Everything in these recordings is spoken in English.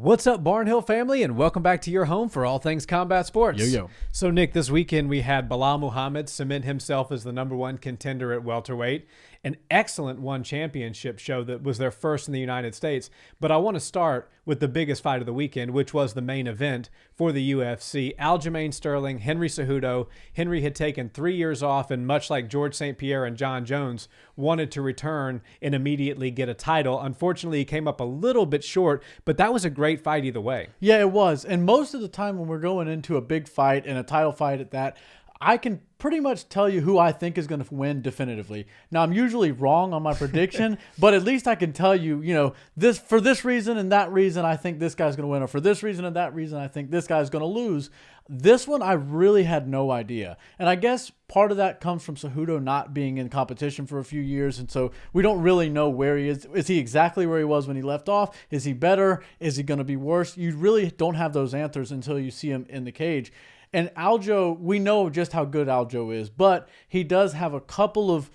What's up, Barnhill family, and welcome back to your home for all things combat sports. Yo. So, Nick, this weekend we had Belal Muhammad cement himself as the #1 contender at welterweight. An excellent one championship show that was their first in the United States. But I want to start with the biggest fight of the weekend, which was the main event for the UFC. Aljamain Sterling, Henry Cejudo. Henry had taken 3 years off, and much like George St. Pierre and John Jones, wanted to return and immediately get a title. Unfortunately, he came up a little bit short, but that was a great fight either way. Yeah, it was. And most of the time when we're going into a big fight and a title fight at that, I can pretty much tell you who I think is going to win definitively. Now, I'm usually wrong on my prediction, but at least I can tell you, this for this reason and that reason, I think this guy's going to win, or for this reason and that reason, I think this guy's going to lose. This one, I really had no idea. And I guess part of that comes from Cejudo not being in competition for a few years, and so we don't really know where he is. Is he exactly where he was when he left off? Is he better? Is he going to be worse? You really don't have those answers until you see him in the cage. And Aljo, we know just how good Aljo is, but he does have a couple of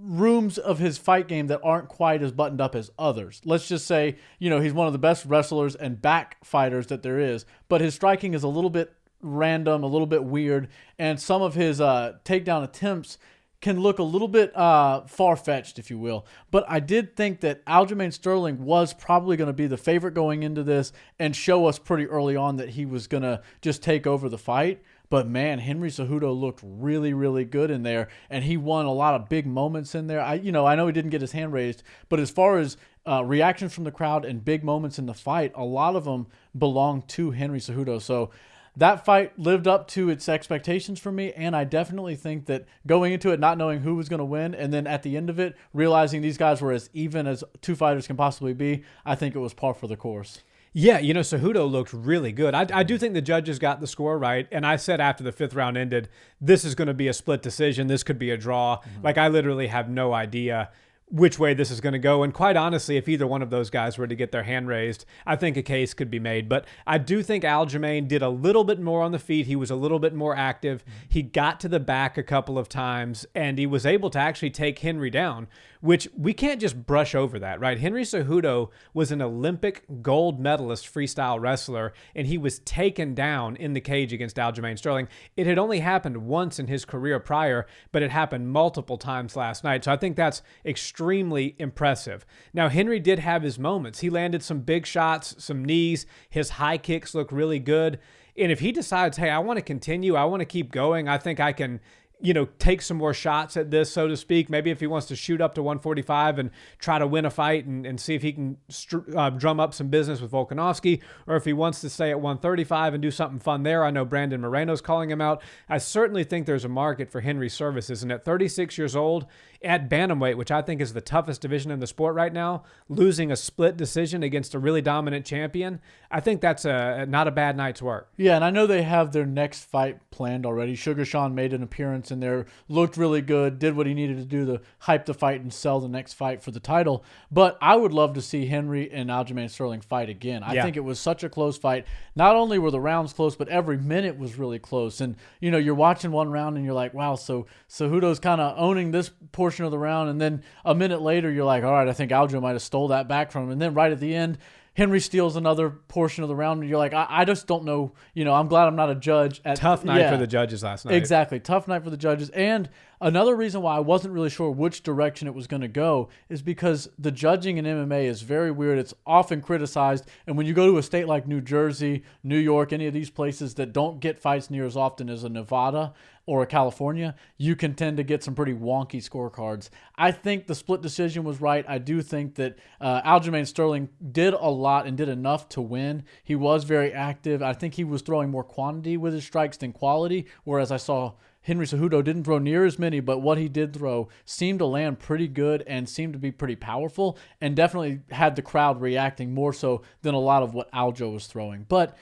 rooms of his fight game that aren't quite as buttoned up as others. Let's just say, he's one of the best wrestlers and back fighters that there is, but his striking is a little bit random, a little bit weird, and some of his takedown attempts can look a little bit far-fetched, if you will. But I did think that Aljamain Sterling was probably going to be the favorite going into this and show us pretty early on that he was going to just take over the fight. But, man, Henry Cejudo looked really, really good in there, and he won a lot of big moments in there. I know he didn't get his hand raised, but as far as reactions from the crowd and big moments in the fight, a lot of them belong to Henry Cejudo. So that fight lived up to its expectations for me, and I definitely think that going into it not knowing who was going to win, and then at the end of it realizing these guys were as even as two fighters can possibly be, I think it was par for the course. Yeah, Cejudo looked really good. I do think the judges got the score right, and I said after the 5th round ended, this is going to be a split decision. This could be a draw. Like, I literally have no idea which way this is going to go. And quite honestly, if either one of those guys were to get their hand raised, I think a case could be made. But I do think Aljamain did a little bit more on the feet. He was a little bit more active. He got to the back a couple of times, and he was able to actually take Henry down, which we can't just brush over that, right? Henry Cejudo was an Olympic gold medalist freestyle wrestler, and he was taken down in the cage against Aljamain Sterling. It had only happened once in his career prior, but it happened multiple times last night. So I think that's extremely impressive. Now, Henry did have his moments. He landed some big shots, some knees. His high kicks look really good. And if he decides, hey, I want to continue, I want to keep going, I think I can take some more shots at this, so to speak. Maybe if he wants to shoot up to 145 and try to win a fight and see if he can drum up some business with Volkanovski, or if he wants to stay at 135 and do something fun there. I know Brandon Moreno's calling him out. I certainly think there's a market for Henry's services. And at 36 years old, at bantamweight, which I think is the toughest division in the sport right now, losing a split decision against a really dominant champion, I think that's not a bad night's work. Yeah, and I know they have their next fight planned already. Suga Sean made an appearance in there, looked really good, did what he needed to do to hype the fight and sell the next fight for the title. But I would love to see Henry and Aljamain Sterling fight again. I think it was such a close fight. Not only were the rounds close, but every minute was really close. And, you're watching one round and you're like, wow, so Cejudo's kind of owning this portion of the round, and then a minute later you're like, all right, I think Aljo might have stole that back from him, and then right at the end Henry steals another portion of the round, and you're like, I just don't know. I'm glad I'm not a judge. Tough night for the judges last night. Exactly. Tough night for the judges. And another reason why I wasn't really sure which direction it was going to go is because the judging in MMA is very weird. It's often criticized. And when you go to a state like New Jersey, New York, any of these places that don't get fights near as often as a Nevada or a California, you can tend to get some pretty wonky scorecards. I think the split decision was right. I do think that Aljamain Sterling did a lot and did enough to win. He was very active. I think he was throwing more quantity with his strikes than quality, whereas I saw Henry Cejudo didn't throw near as many, but what he did throw seemed to land pretty good and seemed to be pretty powerful, and definitely had the crowd reacting more so than a lot of what Aljo was throwing. But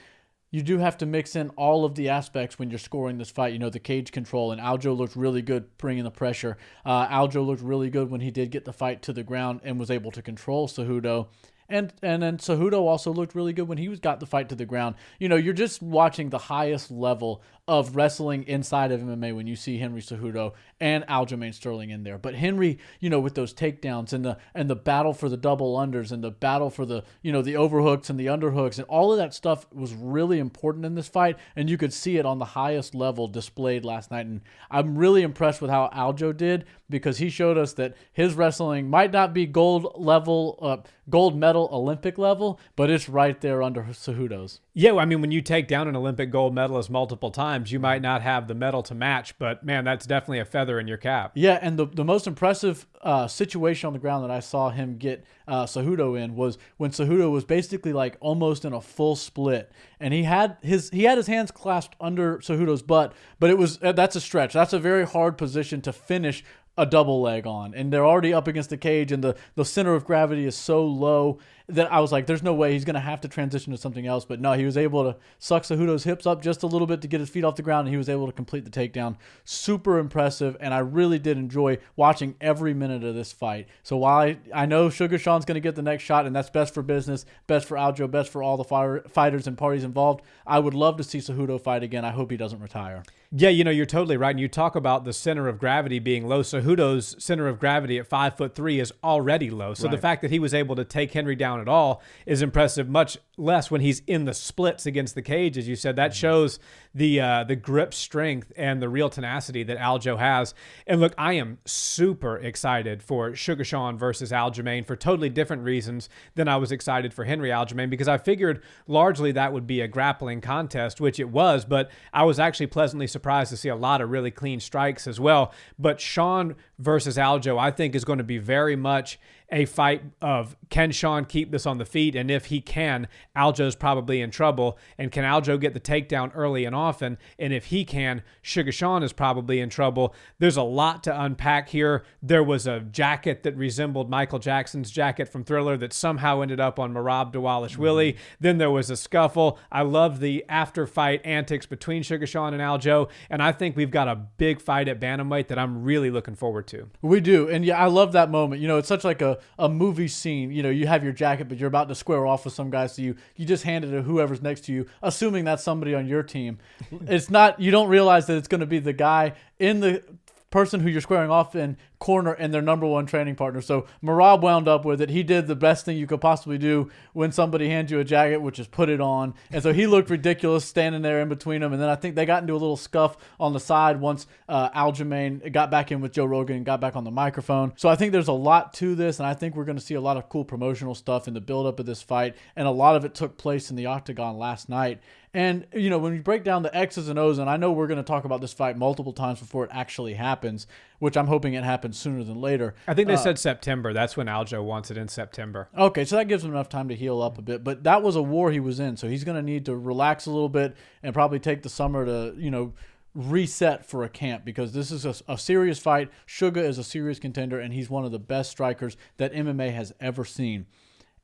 you do have to mix in all of the aspects when you're scoring this fight. The cage control, and Aljo looked really good bringing the pressure. Aljo looked really good when he did get the fight to the ground and was able to control Cejudo. And then Cejudo also looked really good when he got the fight to the ground. You're just watching the highest level of wrestling inside of MMA when you see Henry Cejudo and Aljamain Sterling in there. But Henry, with those takedowns and the battle for the double unders and the battle for the the overhooks and the underhooks and all of that stuff was really important in this fight, and you could see it on the highest level displayed last night. And I'm really impressed with how Aljo did, because he showed us that his wrestling might not be gold medal Olympic level, but it's right there under Cejudo's. Yeah, I mean, when you take down an Olympic gold medalist multiple times, you might not have the medal to match, but man, that's definitely a feather in your cap. Yeah, and the most impressive situation on the ground that I saw him get Cejudo in was when Cejudo was basically like almost in a full split, and he had his hands clasped under Cejudo's butt, but that's a stretch. That's a very hard position to finish a double leg on, and they're already up against the cage, and the center of gravity is so low that I was like, there's no way he's going to have to transition to something else. But no, he was able to suck Cejudo's hips up just a little bit to get his feet off the ground, and he was able to complete the takedown. Super impressive, and I really did enjoy watching every minute of this fight. So while I know Suga Sean's going to get the next shot, and that's best for business, best for Aljo, best for all the fighters and parties involved, I would love to see Cejudo fight again. I hope he doesn't retire. Yeah, you're totally right. And you talk about the center of gravity being low. Cejudo's center of gravity at 5'3" is already low. So the fact that he was able to take Henry down at all is impressive, much less when he's in the splits against the cage, as you said. That shows the grip strength and the real tenacity that Aljo has. And look, I am super excited for Suga Sean versus Aljamain for totally different reasons than I was excited for Henry Aljamain, because I figured largely that would be a grappling contest, which it was, but I was actually pleasantly surprised to see a lot of really clean strikes as well. But Sean versus Aljo, I think, is going to be very much a fight of, can Sean keep this on the feet? And if he can, Aljo's probably in trouble. And can Aljo get the takedown early and often? And if he can, Suga Sean is probably in trouble. There's a lot to unpack here. There was a jacket that resembled Michael Jackson's jacket from Thriller that somehow ended up on Merab Dvalishvili. Then there was a scuffle. I love the after-fight antics between Suga Sean and Aljo. And I think we've got a big fight at bantamweight that I'm really looking forward to. We do. And yeah, I love that moment. It's such like a movie scene. You have your jacket, but you're about to square off with some guy, so you just hand it to whoever's next to you, assuming that's somebody on your team. It's not, you don't realize that it's going to be the guy in the person who you're squaring off in corner and their number one training partner. So Merab wound up with it. He did the best thing you could possibly do when somebody hands you a jacket, which is put it on. And so he looked ridiculous standing there in between them. And then I think they got into a little scuff on the side once Aljamain got back in with Joe Rogan and got back on the microphone. So I think there's a lot to this, and I think we're going to see a lot of cool promotional stuff in the buildup of this fight. And a lot of it took place in the octagon last night. And, when we break down the X's and O's, and I know we're going to talk about this fight multiple times before it actually happens, which I'm hoping it happens sooner than later. I think they said September. That's when Aljo wants it, in September. Okay, so that gives him enough time to heal up a bit. But that was a war he was in, so he's going to need to relax a little bit and probably take the summer to, reset for a camp, because this is a serious fight. Suga is a serious contender, and he's one of the best strikers that MMA has ever seen.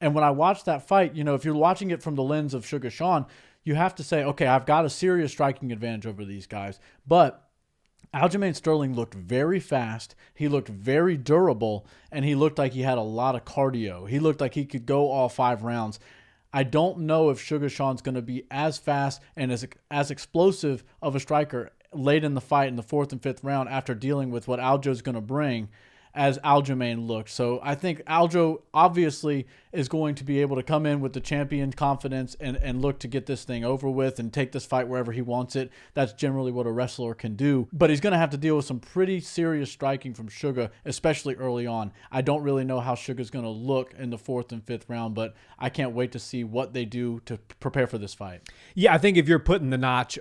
And when I watched that fight, if you're watching it from the lens of Suga Sean, you have to say, okay, I've got a serious striking advantage over these guys. But Aljamain Sterling looked very fast. He looked very durable, and he looked like he had a lot of cardio. He looked like he could go all 5 rounds. I don't know if Suga Sean's going to be as fast and as explosive of a striker late in the fight in the 4th and 5th round after dealing with what Aljo's going to bring as Aljamain looked. So I think Aljo obviously is going to be able to come in with the champion confidence and look to get this thing over with and take this fight wherever he wants it. That's generally what a wrestler can do. But he's going to have to deal with some pretty serious striking from Suga, especially early on. I don't really know how Suga's going to look in the 4th and 5th round, but I can't wait to see what they do to prepare for this fight. Yeah, I think if you're putting the notch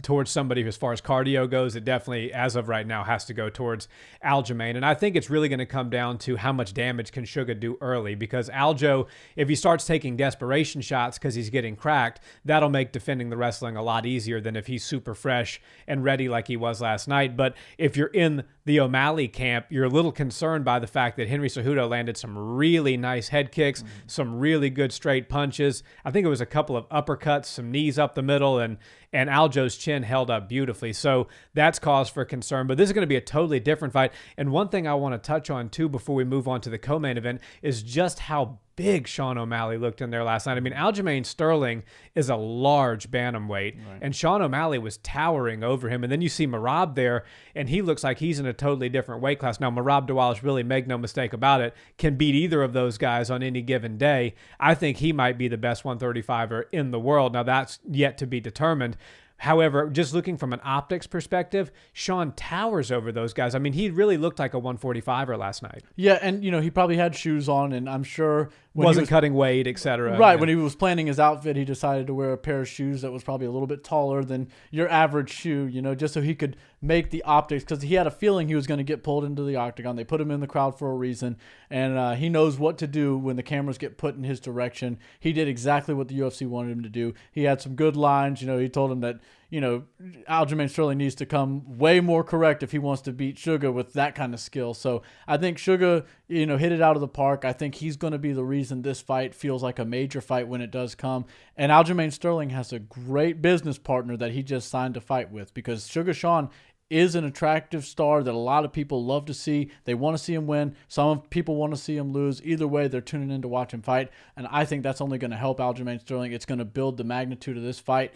towards somebody as far as cardio goes, it definitely, as of right now, has to go towards Aljamain. And I think it's really going to come down to how much damage can Suga do early, because Aljo, if he starts taking desperation shots because he's getting cracked, that'll make defending the wrestling a lot easier than if he's super fresh and ready like he was last night. But if you're in the O'Malley camp, you're a little concerned by the fact that Henry Cejudo landed some really nice head kicks, some really good straight punches. I think it was a couple of uppercuts, some knees up the middle, and Aljo's chin held up beautifully. So that's cause for concern. But this is going to be a totally different fight. And one thing I want to touch on, too, before we move on to the co-main event is just how big Sean O'Malley looked in there last night. I mean, Aljamain Sterling is a large bantamweight, and Sean O'Malley was towering over him. And then you see Merab there, and he looks like he's in a totally different weight class. Now, Merab Dawalish, really, make no mistake about it, can beat either of those guys on any given day. I think he might be the best 135er in the world. Now, that's yet to be determined. However, just looking from an optics perspective, Sean towers over those guys. I mean, he really looked like a 145er last night. Yeah, and, he probably had shoes on, and I'm sure wasn't cutting weight, etc. Right, when he was planning his outfit, he decided to wear a pair of shoes that was probably a little bit taller than your average shoe, just so he could make the optics, because he had a feeling he was going to get pulled into the octagon. They put him in the crowd for a reason, and he knows what to do when the cameras get put in his direction. He did exactly what the UFC wanted him to do. He had some good lines. He told him that, Aljamain Sterling needs to come way more correct if he wants to beat Suga with that kind of skill. So I think Suga, hit it out of the park. I think he's going to be the reason this fight feels like a major fight when it does come. And Aljamain Sterling has a great business partner that he just signed to fight with, because Suga Sean is an attractive star that a lot of people love to see. They want to see him win. Some people want to see him lose. Either way, they're tuning in to watch him fight. And I think that's only going to help Aljamain Sterling. It's going to build the magnitude of this fight.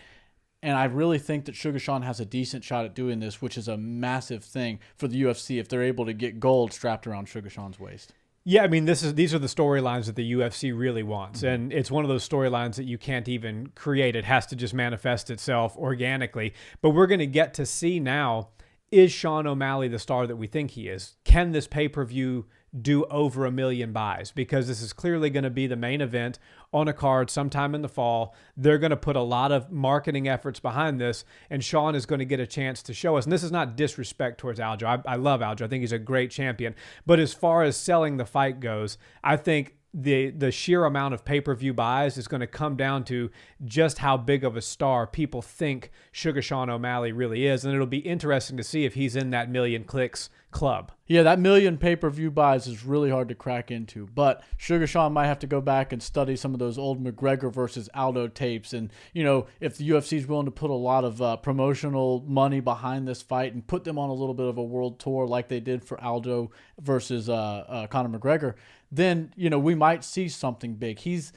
And I really think that Suga Sean has a decent shot at doing this, which is a massive thing for the UFC if they're able to get gold strapped around Suga Sean's waist. Yeah, I mean, these are the storylines that the UFC really wants, and it's one of those storylines that you can't even create. It has to just manifest itself organically. But we're going to get to see now, is Sean O'Malley the star that we think he is? Can this pay-per-view do over 1 million buys? Because this is clearly going to be the main event on a card sometime in the fall. They're going to put a lot of marketing efforts behind this, and Sean is going to get a chance to show us. And this is not disrespect towards Aljo. I love Aljo. I think he's a great champion. But as far as selling the fight goes, I think the sheer amount of pay-per-view buys is going to come down to just how big of a star people think Suga Sean O'Malley really is. And it'll be interesting to see if he's in that million clicks club. Yeah, that million pay-per-view buys is really hard to crack into. But Suga Sean might have to go back and study some of those old McGregor versus Aldo tapes. And, if the UFC is willing to put a lot of promotional money behind this fight and put them on a little bit of a world tour like they did for Aldo versus Conor McGregor, then, we might see something big. He's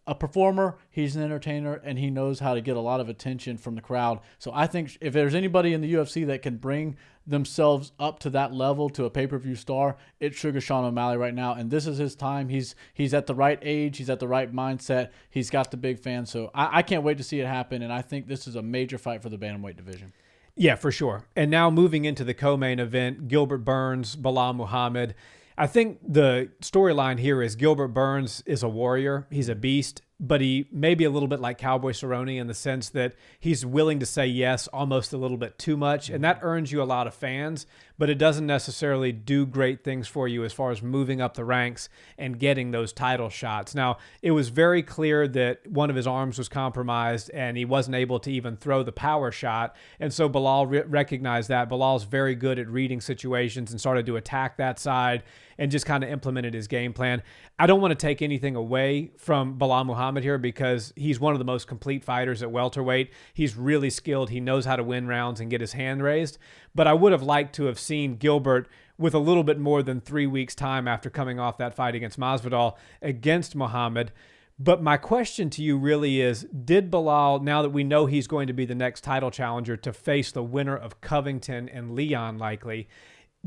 a performer, he's an entertainer, and he knows how to get a lot of attention from the crowd. So I think if there's anybody in the UFC that can bring themselves up to that level, to a pay-per-view star, it's Suga Sean O'Malley right now. And this is his time. He's at the right age. He's at the right mindset. He's got the big fans. So I can't wait to see it happen. And I think this is a major fight for the bantamweight division. Yeah, for sure. And now moving into the co-main event, Gilbert Burns, Belal Muhammad. I think the storyline here is Gilbert Burns is a warrior. He's a beast, but he may be a little bit like Cowboy Cerrone in the sense that he's willing to say yes almost a little bit too much, and that earns you a lot of fans, but it doesn't necessarily do great things for you as far as moving up the ranks and getting those title shots. Now, it was very clear that one of his arms was compromised and he wasn't able to even throw the power shot, and so Belal recognized that. Belal's very good at reading situations and started to attack that side and just kind of implemented his game plan. I don't want to take anything away from Belal Muhammad here because he's one of the most complete fighters at welterweight. He's really skilled. He knows how to win rounds and get his hand raised. But I would have liked to have seen Gilbert with a little bit more than 3 weeks' time after coming off that fight against Masvidal against Muhammad. But my question to you really is, did Belal, now that we know he's going to be the next title challenger to face the winner of Covington and Leon likely,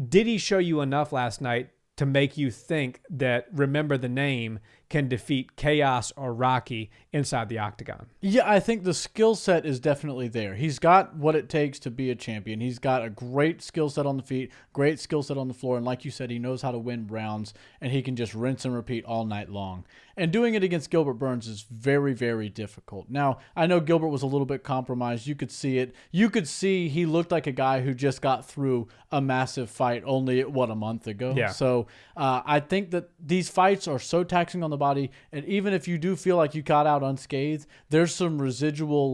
did he show you enough last night to make you think that Remember the Name can defeat Chaos or Rocky inside the octagon? Yeah, I think the skill set is definitely there. He's got what it takes to be a champion. He's got a great skill set on the feet, great skill set on the floor, and like you said, he knows how to win rounds, and he can just rinse and repeat all night long. And doing it against Gilbert Burns is very, very difficult. Now, I know Gilbert was a little bit compromised. You could see it. You could see he looked like a guy who just got through a massive fight only, a month ago? Yeah. So I think that these fights are so taxing on the body, and even if you do feel like you got out unscathed, there's some residual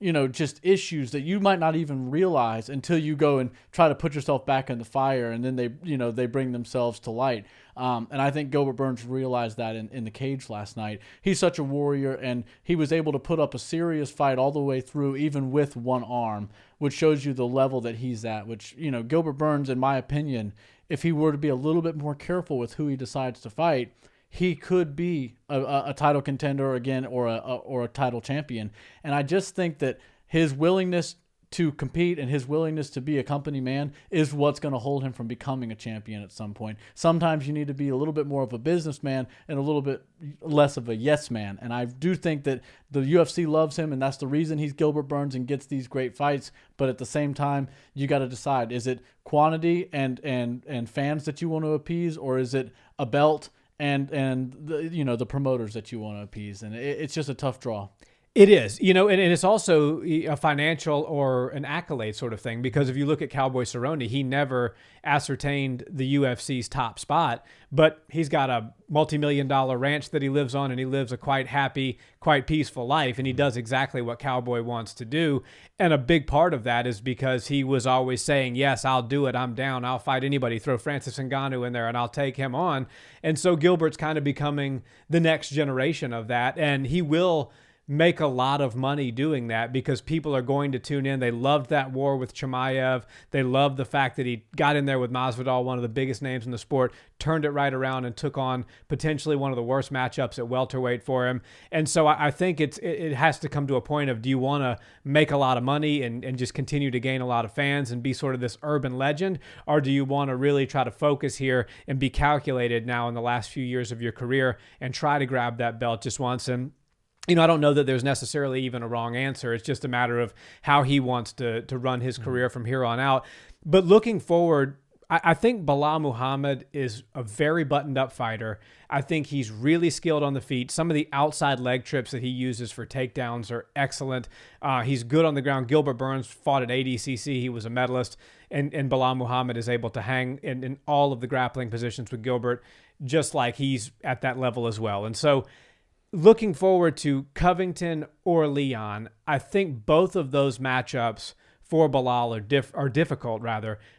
just issues that you might not even realize until you go and try to put yourself back in the fire, and then they bring themselves to light. And I think Gilbert Burns realized that in the cage last night. He's such a warrior, and he was able to put up a serious fight all the way through, even with one arm, which shows you the level that he's at, which, Gilbert Burns, in my opinion, if he were to be a little bit more careful with who he decides to fight, he could be a title contender again, or a title champion. And I just think that his willingness to compete and his willingness to be a company man is what's going to hold him from becoming a champion at some point. Sometimes you need to be a little bit more of a businessman and a little bit less of a yes man. And I do think that the UFC loves him, and that's the reason he's Gilbert Burns and gets these great fights. But at the same time, you got to decide, is it quantity and fans that you want to appease, or is it a belt and the promoters that you want to appease? And it's just a tough draw. It is, and it's also a financial or an accolade sort of thing, because if you look at Cowboy Cerrone, he never ascertained the UFC's top spot, but he's got a multi-million-dollar ranch that he lives on, and he lives a quite happy, quite peaceful life, and he does exactly what Cowboy wants to do. And a big part of that is because he was always saying, yes, I'll do it, I'm down, I'll fight anybody, throw Francis Ngannou in there, and I'll take him on. And so Gilbert's kind of becoming the next generation of that, and he will make a lot of money doing that, because people are going to tune in. They loved that war with Chimaev. They loved the fact that he got in there with Masvidal, one of the biggest names in the sport, turned it right around and took on potentially one of the worst matchups at welterweight for him. And so I think it has to come to a point of, do you want to make a lot of money and just continue to gain a lot of fans and be sort of this urban legend, or do you want to really try to focus here and be calculated now in the last few years of your career and try to grab that belt just once? And I don't know that there's necessarily even a wrong answer. It's just a matter of how he wants to run his career from here on out. But looking forward, I think Belal Muhammad is a very buttoned-up fighter. I think he's really skilled on the feet. Some of the outside leg trips that he uses for takedowns are excellent. He's good on the ground. Gilbert Burns fought at ADCC. He was a medalist. And Belal Muhammad is able to hang in all of the grappling positions with Gilbert, just like he's at that level as well. And so looking forward to Covington or Leon, I think both of those matchups for Belal are difficult,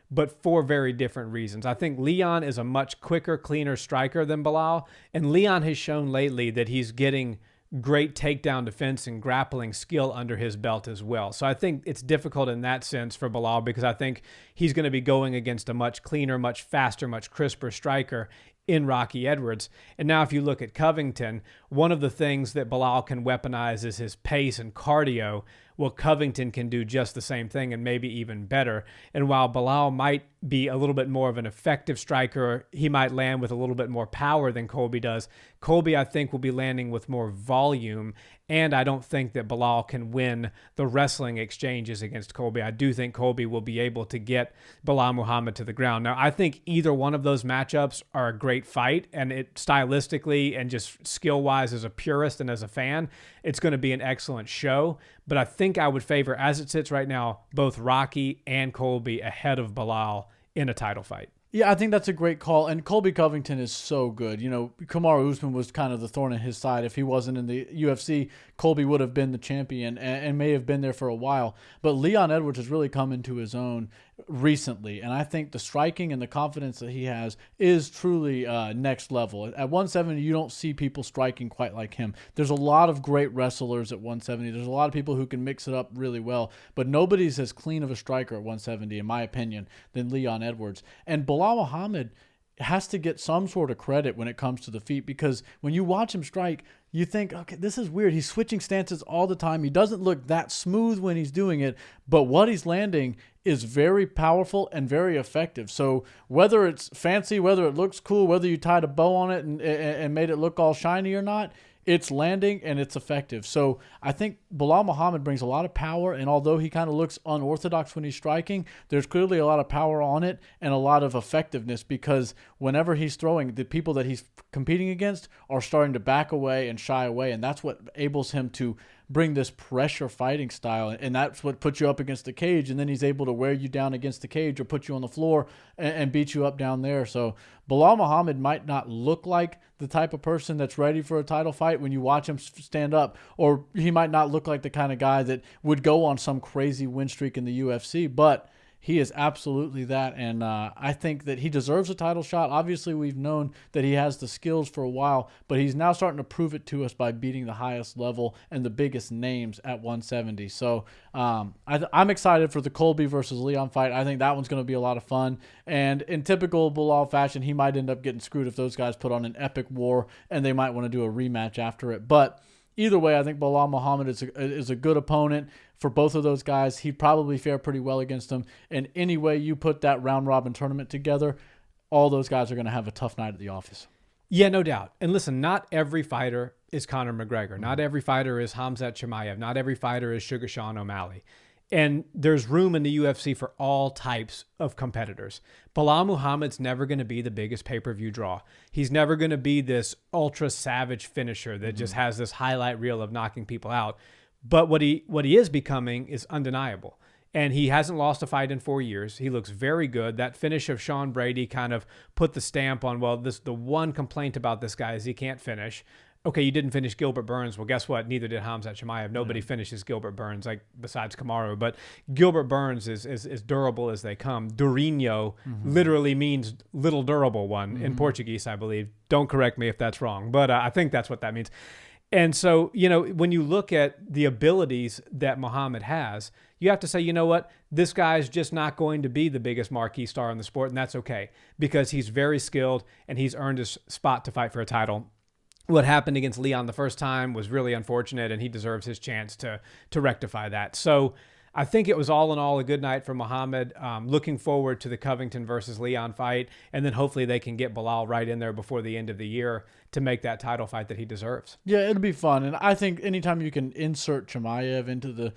but for very different reasons. I think Leon is a much quicker, cleaner striker than Belal, and Leon has shown lately that he's getting great takedown defense and grappling skill under his belt as well. So I think it's difficult in that sense for Belal, because I think he's going to be going against a much cleaner, much faster, much crisper striker in Rocky Edwards. And now if you look at Covington, one of the things that Belal can weaponize is his pace and cardio. Well, Covington can do just the same thing and maybe even better. And while Belal might be a little bit more of an effective striker, he might land with a little bit more power than Colby does. Colby, I think, will be landing with more volume, and I don't think that Belal can win the wrestling exchanges against Colby. I do think Colby will be able to get Belal Muhammad to the ground. Now, I think either one of those matchups are a great fight, and it stylistically and just skill-wise as a purist and as a fan, it's going to be an excellent show. But I think I would favor, as it sits right now, both Rocky and Colby ahead of Belal in a title fight. Yeah, I think that's a great call. And Colby Covington is so good. Kamaru Usman was kind of the thorn in his side. If he wasn't in the UFC, Colby would have been the champion and may have been there for a while. But Leon Edwards has really come into his own recently. And I think the striking and the confidence that he has is truly next level. At 170, you don't see people striking quite like him. There's a lot of great wrestlers at 170. There's a lot of people who can mix it up really well. But nobody's as clean of a striker at 170, in my opinion, than Leon Edwards. And Belal Muhammad has to get some sort of credit when it comes to the feet, because when you watch him strike, you think, okay, this is weird. He's switching stances all the time. He doesn't look that smooth when he's doing it, but what he's landing is very powerful and very effective. So whether it's fancy, whether it looks cool, whether you tied a bow on it and made it look all shiny or not, it's landing and it's effective. So I think Belal Muhammad brings a lot of power, and although he kind of looks unorthodox when he's striking, there's clearly a lot of power on it and a lot of effectiveness, because whenever he's throwing, the people that he's competing against are starting to back away and shy away, and that's what enables him to bring this pressure fighting style, and that's what puts you up against the cage, and then he's able to wear you down against the cage or put you on the floor and beat you up down there. So Bilal Muhammad might not look like the type of person that's ready for a title fight when you watch him stand up, or he might not look like the kind of guy that would go on some crazy win streak in the UFC, but he is absolutely that, and I think that he deserves a title shot. Obviously, we've known that he has the skills for a while, but he's now starting to prove it to us by beating the highest level and the biggest names at 170. So I'm excited for the Colby versus Leon fight. I think that one's going to be a lot of fun, and in typical Bilal fashion, he might end up getting screwed if those guys put on an epic war, and they might want to do a rematch after it. But either way, I think Bilal Muhammad is a good opponent for both of those guys. He'd probably fare pretty well against them. And any way you put that round-robin tournament together, all those guys are going to have a tough night at the office. Yeah, no doubt. And listen, not every fighter is Conor McGregor. Not every fighter is Khamzat Chimaev. Not every fighter is Suga Sean O'Malley. And there's room in the UFC for all types of competitors. Bilal Muhammad's never going to be the biggest pay-per-view draw. He's never going to be this ultra savage finisher that just has this highlight reel of knocking people out. But what he is becoming is undeniable. And he hasn't lost a fight in 4 years. He looks very good. That finish of Sean Brady kind of put the stamp on, well, the one complaint about this guy is he can't finish. Okay, you didn't finish Gilbert Burns. Well, guess what? Neither did Khamzat Chimaev. Nobody finishes Gilbert Burns, like besides Kamaru. But Gilbert Burns is durable as they come. Durinho literally means little durable one in Portuguese, I believe. Don't correct me if that's wrong, but I think that's what that means. And so, when you look at the abilities that Muhammad has, you have to say, you know what? This guy's just not going to be the biggest marquee star in the sport, and that's okay because he's very skilled and he's earned his spot to fight for a title. What happened against Leon the first time was really unfortunate, and he deserves his chance to rectify that. So I think it was all in all a good night for Muhammad. Looking forward to the Covington versus Leon fight, and then hopefully they can get Bilal right in there before the end of the year to make that title fight that he deserves. Yeah, it'll be fun, and I think anytime you can insert Chimaev into the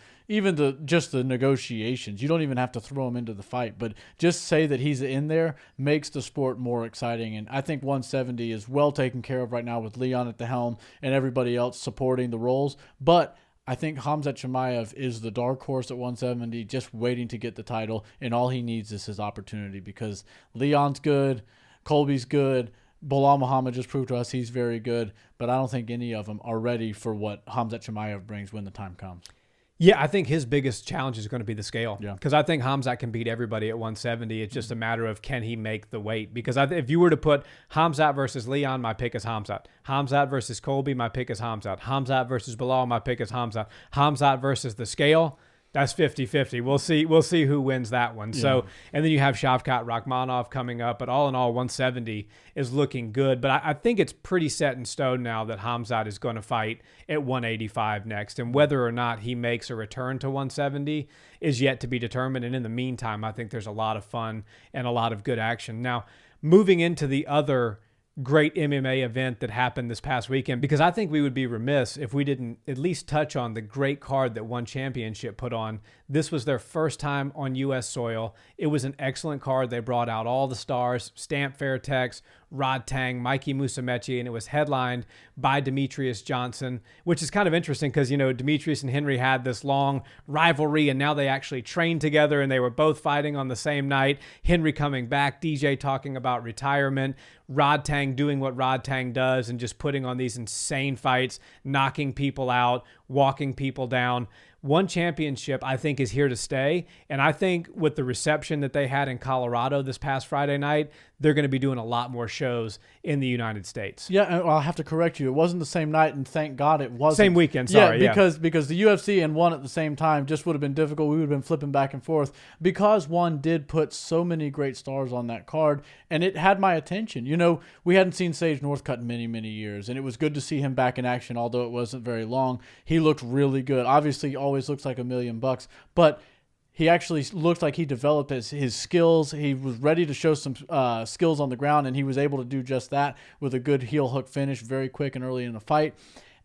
negotiations, you don't even have to throw him into the fight, but just say that he's in there makes the sport more exciting. And I think 170 is well taken care of right now with Leon at the helm and everybody else supporting the roles, but I think Khamzat Chimaev is the dark horse at 170, just waiting to get the title, and all he needs is his opportunity because Leon's good, Colby's good, Bilal Muhammad just proved to us he's very good, but I don't think any of them are ready for what Khamzat Chimaev brings when the time comes. Yeah, I think his biggest challenge is going to be the scale. Yeah. Because I think Khamzat can beat everybody at 170. It's just a matter of can he make the weight. Because if you were to put Khamzat versus Leon, my pick is Khamzat. Khamzat versus Colby, my pick is Khamzat. Khamzat versus Bilal, my pick is Khamzat. Khamzat versus the scale, that's 50-50. We'll see who wins that one. Yeah. So, and then you have Shavkat Rakhmonov coming up. But all in all, 170 is looking good. But I think it's pretty set in stone now that Khamzat is going to fight at 185 next. And whether or not he makes a return to 170 is yet to be determined. And in the meantime, I think there's a lot of fun and a lot of good action. Now, moving into the other great MMA event that happened this past weekend, because I think we would be remiss if we didn't at least touch on the great card that One Championship put on. This was their first time on U.S. soil. It was an excellent card. They brought out all the stars, Stamp Fairtex, Rodtang, Mikey Musumeci, and it was headlined by Demetrius Johnson, which is kind of interesting because, Demetrius and Henry had this long rivalry, and now they actually trained together, and they were both fighting on the same night. Henry coming back, DJ talking about retirement, Rodtang doing what Rodtang does and just putting on these insane fights, knocking people out, walking people down. One Championship, I think, is here to stay. And I think with the reception that they had in Colorado this past Friday night, they're going to be doing a lot more shows in the United States. Yeah, and I'll have to correct you. It wasn't the same night, and thank God it wasn't. Same weekend, sorry. Yeah, because the UFC and One at the same time just would have been difficult. We would have been flipping back and forth because One did put so many great stars on that card, and it had my attention. We hadn't seen Sage Northcutt in many, many years, and it was good to see him back in action, although it wasn't very long. He looked really good. Obviously, he always looks like $1 million, but he actually looked like he developed his skills. He was ready to show some skills on the ground, and he was able to do just that with a good heel hook finish very quick and early in the fight.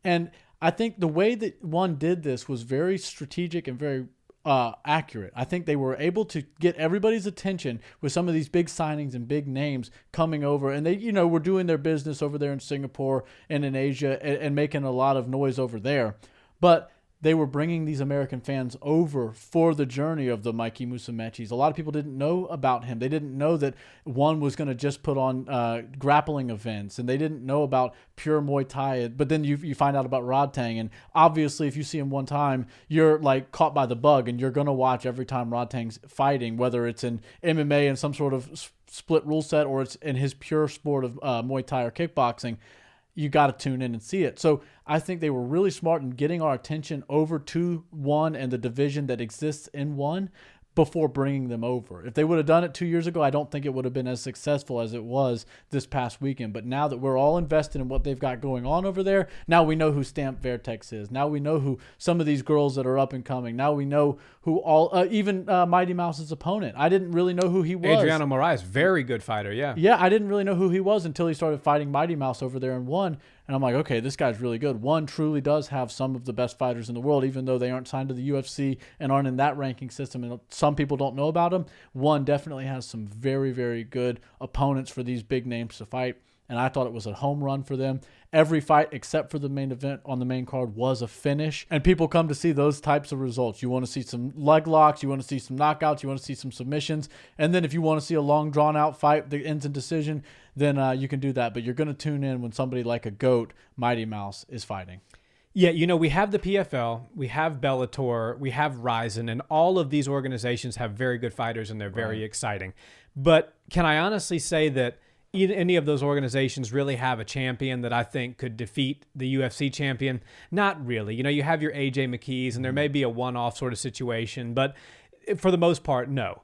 And I think the way that One did this was very strategic and very accurate. I think they were able to get everybody's attention with some of these big signings and big names coming over, and they, were doing their business over there in Singapore and in Asia and making a lot of noise over there. But they were bringing these American fans over for the journey of the Mikey Musumeci's. A lot of people didn't know about him. They didn't know that one was going to just put on grappling events, and they didn't know about pure Muay Thai. But then you find out about Rodtang, and obviously if you see him one time, you're like caught by the bug, and you're going to watch every time Rodtang's fighting, whether it's in MMA and some sort of split rule set or it's in his pure sport of Muay Thai or kickboxing. You got to tune in and see it. So I think they were really smart in getting our attention over to one and the division that exists in one before bringing them over. If they would have done it 2 years ago, I don't think it would have been as successful as it was this past weekend. But now that we're all invested in what they've got going on over there, now we know who Stamp Fairtex is. Now we know who some of these girls that are up and coming. Now we know who all, even Mighty Mouse's opponent. I didn't really know who he was. Adriano Moraes, very good fighter, yeah. Yeah, I didn't really know who he was until he started fighting Mighty Mouse over there and won. And I'm like, okay, this guy's really good. One truly does have some of the best fighters in the world, even though they aren't signed to the UFC and aren't in that ranking system. And some people don't know about him. One definitely has some very, very good opponents for these big names to fight. And I thought it was a home run for them. Every fight except for the main event on the main card was a finish. And people come to see those types of results. You want to see some leg locks. You want to see some knockouts. You want to see some submissions. And then if you want to see a long, drawn-out fight that ends in decision, then you can do that. But you're going to tune in when somebody like a GOAT, Mighty Mouse, is fighting. Yeah, you know, we have the PFL, we have Bellator, we have Ryzen, and all of these organizations have very good fighters, and they're very exciting. But can I honestly say that any of those organizations really have a champion that I think could defeat the UFC champion? Not really. You know, you have your AJ McKees, and there may be a one-off sort of situation, but for the most part, no.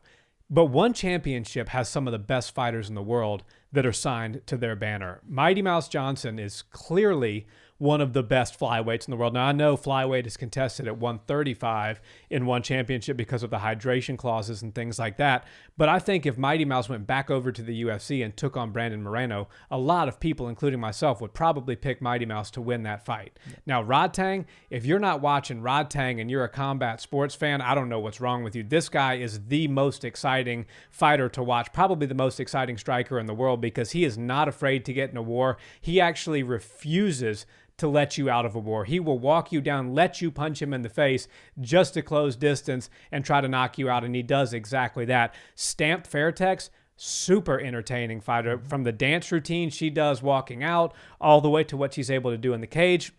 But one championship has some of the best fighters in the world that are signed to their banner. Mighty Mouse Johnson is clearly one of the best flyweights in the world. Now, I know flyweight is contested at 135 in one championship because of the hydration clauses and things like that. But I think if Mighty Mouse went back over to the UFC and took on Brandon Moreno, a lot of people, including myself, would probably pick Mighty Mouse to win that fight. Yeah. Now, Rodtang, if you're not watching Rodtang and you're a combat sports fan, I don't know what's wrong with you. This guy is the most exciting fighter to watch, probably the most exciting striker in the world, because he is not afraid to get in a war. He actually refuses to let you out of a war. He will walk you down, let you punch him in the face just to close distance and try to knock you out, and he does exactly that. Stamp Fairtex, super entertaining fighter. From the dance routine she does walking out all the way to what she's able to do in the cage.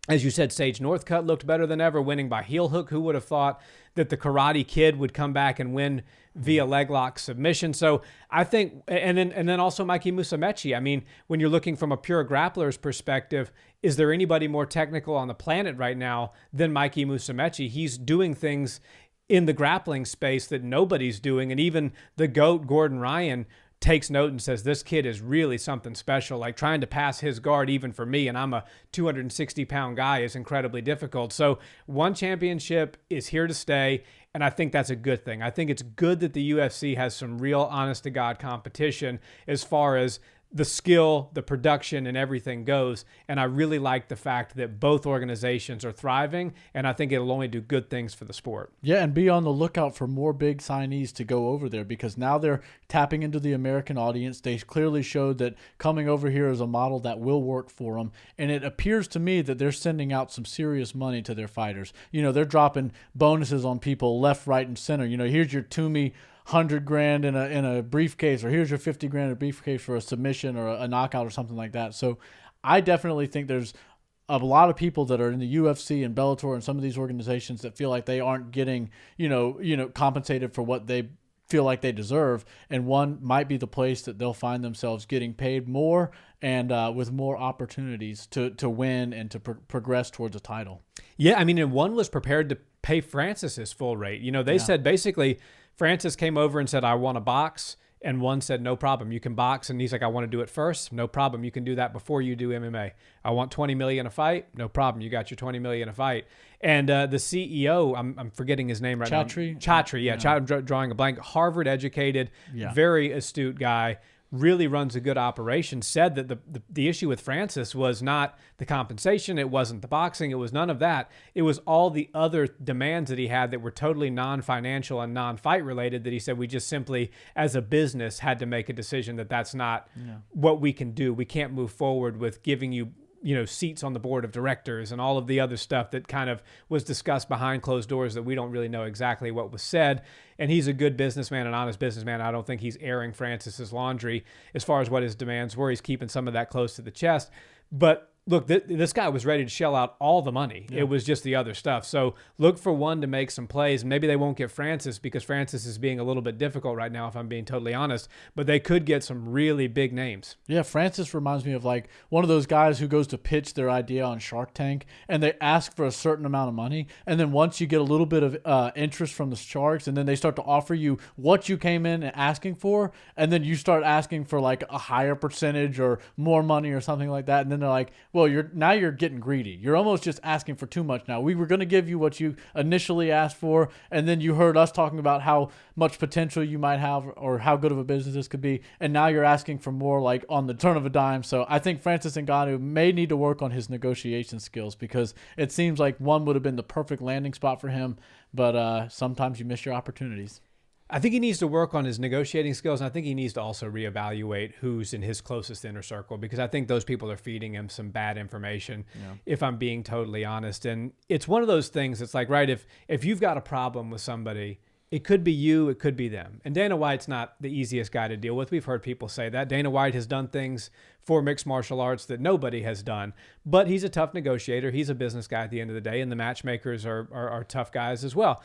As you said, Sage Northcutt looked better than ever, winning by heel hook. Who would have thought that the Karate Kid would come back and win via leg lock submission? So I think, and then also Mikey Musumeci. I mean, when you're looking from a pure grappler's perspective, is there anybody more technical on the planet right now than Mikey Musumeci? He's doing things in the grappling space that nobody's doing, and even the GOAT, Gordon Ryan, takes note and says, this kid is really something special. Like, trying to pass his guard, even for me, and I'm a 260-pound guy, is incredibly difficult. So one championship is here to stay, and I think that's a good thing. I think it's good that the UFC has some real honest-to-God competition as far as the skill, the production, and everything goes. And I really like the fact that both organizations are thriving, and I think it'll only do good things for the sport. Yeah, and be on the lookout for more big signees to go over there, because now they're tapping into the American audience. They clearly showed that coming over here is a model that will work for them, and it appears to me that they're sending out some serious money to their fighters. You know, they're dropping bonuses on people left, right, and center. You know, here's your Toomey $100,000 in a briefcase, or here's your $50,000 in a briefcase for a submission or a knockout or something like that. So I definitely think there's a lot of people that are in the UFC and Bellator and some of these organizations that feel like they aren't getting, you know, compensated for what they feel like they deserve, and one might be the place that they'll find themselves getting paid more and with more opportunities to win and to progress towards a title. Yeah, I mean, and one was prepared to pay Francis his full rate. You know, they said basically Francis came over and said, I want to box. And one said, no problem, you can box. And he's like, I want to do it first. No problem, you can do that before you do MMA. I want $20 million a fight. No problem, you got your $20 million a fight. And the CEO, I'm forgetting his name right now. Chatri, drawing a blank. Harvard educated, very astute guy. Really runs a good operation. Said that the issue with Francis was not the compensation, it wasn't the boxing, it was none of that. It was all the other demands that he had that were totally non-financial and non-fight related, that he said we just simply, as a business, had to make a decision that that's not what we can do. We can't move forward with giving you seats on the board of directors and all of the other stuff that kind of was discussed behind closed doors that we don't really know exactly what was said. And he's a good businessman, an honest businessman. I don't think he's airing Francis's laundry as far as what his demands were. He's keeping some of that close to the chest. But look, this guy was ready to shell out all the money. Yeah. It was just the other stuff. So look for one to make some plays. Maybe they won't get Francis because Francis is being a little bit difficult right now, if I'm being totally honest. But they could get some really big names. Yeah, Francis reminds me of like one of those guys who goes to pitch their idea on Shark Tank, and they ask for a certain amount of money. And then once you get a little bit of interest from the sharks, and then they start to offer you what you came in asking for, and then you start asking for like a higher percentage or more money or something like that. And then they're like, well, you're getting greedy. You're almost just asking for too much now. We were going to give you what you initially asked for, and then you heard us talking about how much potential you might have or how good of a business this could be, and now you're asking for more like on the turn of a dime. So I think Francis Ngannou may need to work on his negotiation skills, because it seems like one would have been the perfect landing spot for him, but sometimes you miss your opportunities. I think he needs to work on his negotiating skills, and I think he needs to also reevaluate who's in his closest inner circle, because I think those people are feeding him some bad information, if I'm being totally honest. And it's one of those things, it's like, right, if you've got a problem with somebody, it could be you, it could be them. And Dana White's not the easiest guy to deal with. We've heard people say that. Dana White has done things for mixed martial arts that nobody has done, but he's a tough negotiator. He's a business guy at the end of the day, and the matchmakers are tough guys as well.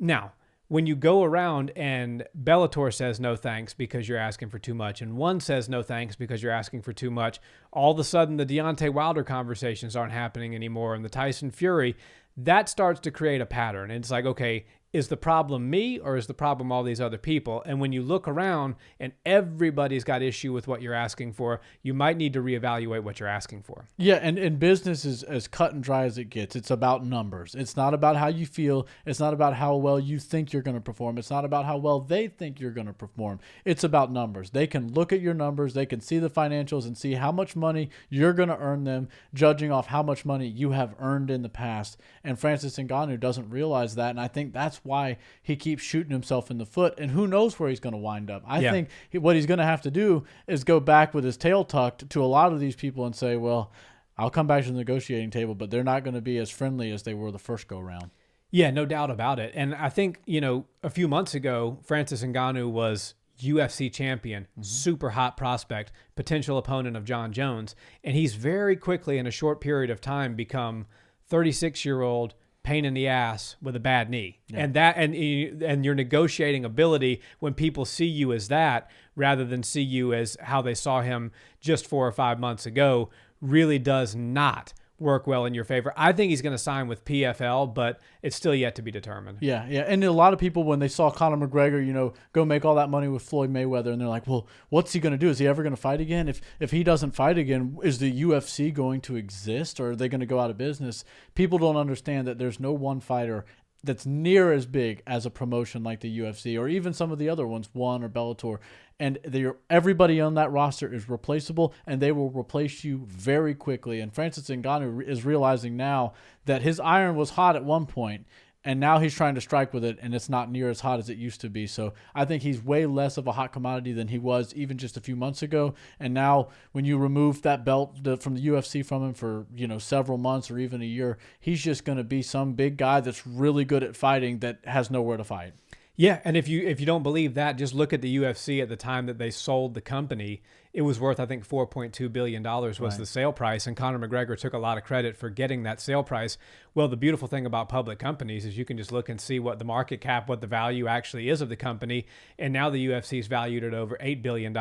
Now, when you go around and Bellator says no thanks because you're asking for too much, and one says no thanks because you're asking for too much, all of a sudden the Deontay Wilder conversations aren't happening anymore, and the Tyson Fury, that starts to create a pattern. And it's like, okay, is the problem me or is the problem all these other people? And when you look around and everybody's got issue with what you're asking for, you might need to reevaluate what you're asking for. Yeah, and business is as cut and dry as it gets. It's about numbers. It's not about how you feel. It's not about how well you think you're going to perform. It's not about how well they think you're going to perform. It's about numbers. They can look at your numbers. They can see the financials and see how much money you're going to earn them, judging off how much money you have earned in the past. And Francis Ngannou doesn't realize that, and I think that's why he keeps shooting himself in the foot, and who knows where he's going to wind up. I think what he's going to have to do is go back with his tail tucked to a lot of these people and say, well, I'll come back to the negotiating table, but they're not going to be as friendly as they were the first go round. Yeah, no doubt about it. And I think, a few months ago, Francis Ngannou was UFC champion, super hot prospect, potential opponent of John Jones, and he's very quickly in a short period of time become 36-year-old pain in the ass with a bad knee. Yeah. And your negotiating ability, when people see you as that rather than see you as how they saw him just 4 or 5 months ago, really does not work well in your favor. I think he's going to sign with PFL, but it's still yet to be determined. Yeah. And a lot of people, when they saw Conor McGregor, go make all that money with Floyd Mayweather, and they're like, well, what's he going to do? Is he ever going to fight again? If he doesn't fight again, is the UFC going to exist, or are they going to go out of business? People don't understand that there's no one fighter that's near as big as a promotion like the UFC, or even some of the other ones, One or Bellator. And everybody on that roster is replaceable, and they will replace you very quickly. And Francis Ngannou is realizing now that his iron was hot at one point, and now he's trying to strike with it, and it's not near as hot as it used to be. So I think he's way less of a hot commodity than he was even just a few months ago. And now when you remove that belt from the UFC from him for several months or even a year, he's just going to be some big guy that's really good at fighting that has nowhere to fight. Yeah, and if you don't believe that, just look at the UFC at the time that they sold the company. It was worth, I think, $4.2 billion was the sale price, and Conor McGregor took a lot of credit for getting that sale price. Well, the beautiful thing about public companies is you can just look and see what the market cap, what the value actually is of the company, and now the UFC is valued at over $8 billion.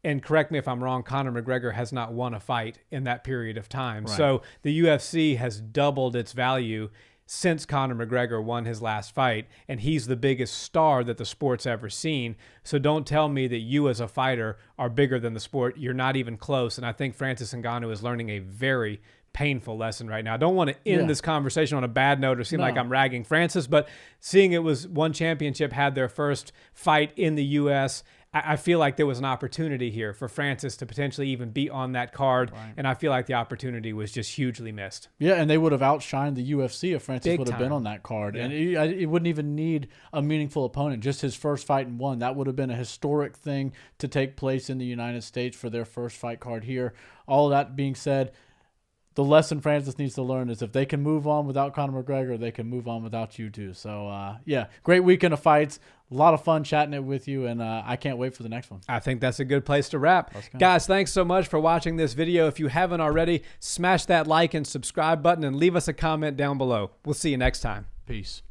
And correct me if I'm wrong, Conor McGregor has not won a fight in that period of time. Right. So the UFC has doubled its value since Conor McGregor won his last fight, and he's the biggest star that the sport's ever seen. So don't tell me that you as a fighter are bigger than the sport. You're not even close. And I think Francis Ngannou is learning a very painful lesson right now. I don't want to end this conversation on a bad note or seem like I'm ragging Francis, but seeing it was One Championship had their first fight in the U.S., I feel like there was an opportunity here for Francis to potentially even be on that card, and I feel like the opportunity was just hugely missed. Yeah, and they would have outshined the UFC if Francis would have been on that card. Yeah. And it wouldn't even need a meaningful opponent, just his first fight and one. That would have been a historic thing to take place in the United States for their first fight card here. All of that being said, the lesson Francis needs to learn is if they can move on without Conor McGregor, they can move on without you too. So, yeah, great weekend of fights. A lot of fun chatting it with you, and I can't wait for the next one. I think that's a good place to wrap. Guys, thanks so much for watching this video. If you haven't already, smash that like and subscribe button and leave us a comment down below. We'll see you next time. Peace.